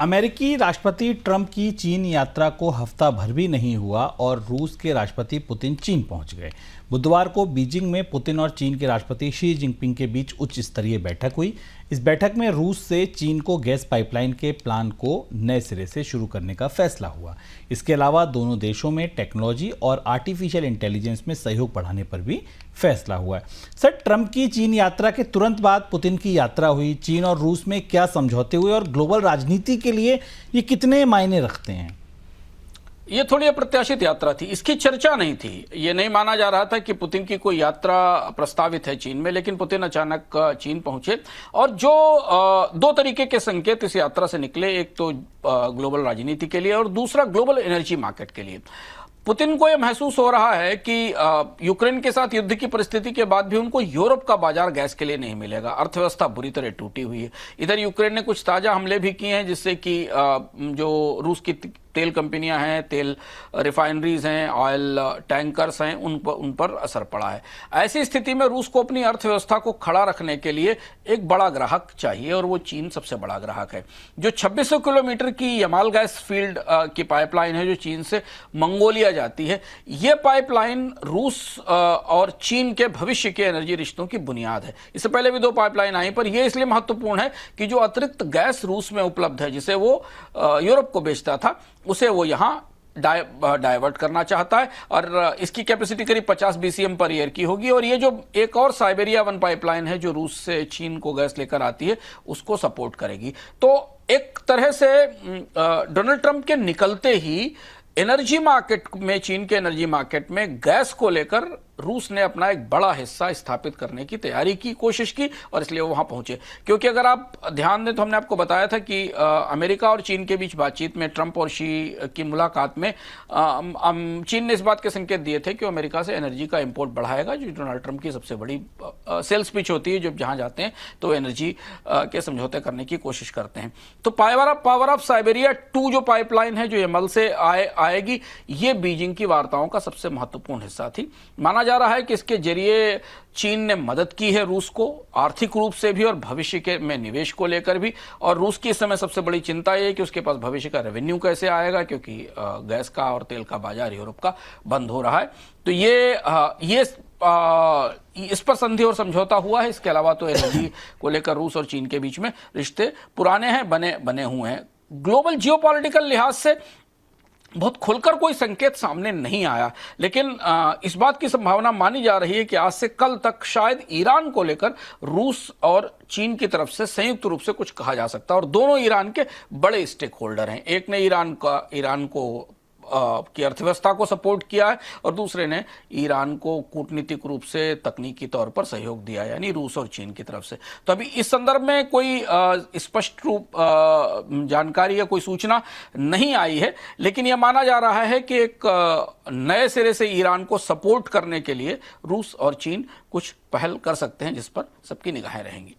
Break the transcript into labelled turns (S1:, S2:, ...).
S1: अमेरिकी राष्ट्रपति ट्रंप की चीन यात्रा को हफ्ता भर भी नहीं हुआ और रूस के राष्ट्रपति पुतिन चीन पहुंच गए। बुधवार को बीजिंग में पुतिन और चीन के राष्ट्रपति शी जिनपिंग के बीच उच्च स्तरीय बैठक हुई। इस बैठक में रूस से चीन को गैस पाइपलाइन के प्लान को नए सिरे से शुरू करने का फैसला हुआ। इसके अलावा दोनों देशों में टेक्नोलॉजी और आर्टिफिशियल इंटेलिजेंस में सहयोग बढ़ाने पर भी फैसला हुआ है। सर, ट्रंप की चीन यात्रा के तुरंत बाद पुतिन की यात्रा हुई। चीन और रूस में क्या समझौते हुए और ग्लोबल राजनीति के लिए ये कितने मायने रखते हैं?
S2: ये थोड़ी अप्रत्याशित यात्रा थी, इसकी चर्चा नहीं थी। ये नहीं माना जा रहा था कि पुतिन की कोई यात्रा प्रस्तावित है चीन में, लेकिन पुतिन अचानक चीन पहुंचे और जो दो तरीके के संकेत इस यात्रा से निकले, एक तो ग्लोबल राजनीति के लिए और दूसरा ग्लोबल एनर्जी मार्केट के लिए। पुतिन को यह महसूस हो रहा है कि यूक्रेन के साथ युद्ध की परिस्थिति के बाद भी उनको यूरोप का बाजार गैस के लिए नहीं मिलेगा। अर्थव्यवस्था बुरी तरह टूटी हुई है। इधर यूक्रेन ने कुछ ताजा हमले भी किए हैं, जिससे कि जो रूस की तेल कंपनियां हैं, तेल रिफाइनरीज हैं, ऑयल टैंकर्स हैं, उन पर असर पड़ा है। ऐसी स्थिति में रूस को अपनी अर्थव्यवस्था को खड़ा रखने के लिए एक बड़ा ग्राहक चाहिए और वो चीन सबसे बड़ा ग्राहक है। जो 2600 किलोमीटर की यमाल गैस फील्ड की पाइपलाइन है जो चीन से मंगोलिया जाती है, ये पाइपलाइन रूस और चीन के भविष्य के एनर्जी रिश्तों की बुनियाद है। इससे पहले भी दो पाइपलाइन आई, पर यह इसलिए महत्वपूर्ण है कि जो अतिरिक्त गैस रूस में उपलब्ध है, जिसे वो यूरोप को बेचता था, उसे वो यहां डाइवर्ट करना चाहता है और इसकी कैपेसिटी करीब 50 BCM पर ईयर की होगी। और ये जो एक और साइबेरिया 1 पाइपलाइन है जो रूस से चीन को गैस लेकर आती है, उसको सपोर्ट करेगी। तो एक तरह से डोनाल्ड ट्रंप के निकलते ही एनर्जी मार्केट में, चीन के एनर्जी मार्केट में गैस को लेकर रूस ने अपना एक बड़ा हिस्सा स्थापित करने की तैयारी की, कोशिश की और इसलिए वो वहां पहुंचे। क्योंकि अगर आप ध्यान दें तो हमने आपको बताया था कि अमेरिका और चीन के बीच बातचीत में, ट्रंप और शी की मुलाकात में चीन ने इस बात के संकेत दिए थे कि वो अमेरिका से एनर्जी का इंपोर्ट बढ़ाएगा, जो डोनाल्ड ट्रंप की सबसे बड़ी सेल्स पिच होती है। जब जहां जाते हैं तो एनर्जी के समझौते करने की कोशिश करते हैं। तो पावर ऑफ साइबेरिया 2 जो पाइपलाइन है, जो यमल से आएगी, ये बीजिंग की वार्ताओं का सबसे महत्वपूर्ण हिस्सा थी। माना जा रहा है कि इसके जरिए चीन ने मदद की है रूस को, आर्थिक रूप से भी और भविष्य के में निवेश को लेकर भी। और रूस की इस समय सबसे बड़ी चिंता यह है कि उसके पास भविष्य का रेवेन्यू कैसे आएगा, क्योंकि गैस का और तेल का बाजार यूरोप का बंद हो रहा है। तो ये इस पर संधि और समझौता हुआ है। इसके अलावा तो एनर्जी को लेकर रूस और चीन के बीच में रिश्ते पुराने हैं, बने हुए हैं। ग्लोबल जियोपॉलिटिकल लिहाज से बहुत खुलकर कोई संकेत सामने नहीं आया, लेकिन इस बात की संभावना मानी जा रही है कि आज से कल तक शायद ईरान को लेकर रूस और चीन की तरफ से संयुक्त रूप से कुछ कहा जा सकता है। और दोनों ईरान के बड़े स्टेक होल्डर हैं। एक ने ईरान को की अर्थव्यवस्था को सपोर्ट किया है और दूसरे ने ईरान को कूटनीतिक रूप से, तकनीकी तौर पर सहयोग दिया है, यानी रूस और चीन की तरफ से। तो अभी इस संदर्भ में कोई स्पष्ट रूप जानकारी या कोई सूचना नहीं आई है, लेकिन यह माना जा रहा है कि एक नए सिरे से ईरान को सपोर्ट करने के लिए रूस और चीन कुछ पहल कर सकते हैं, जिस पर सबकी निगाहें रहेंगी।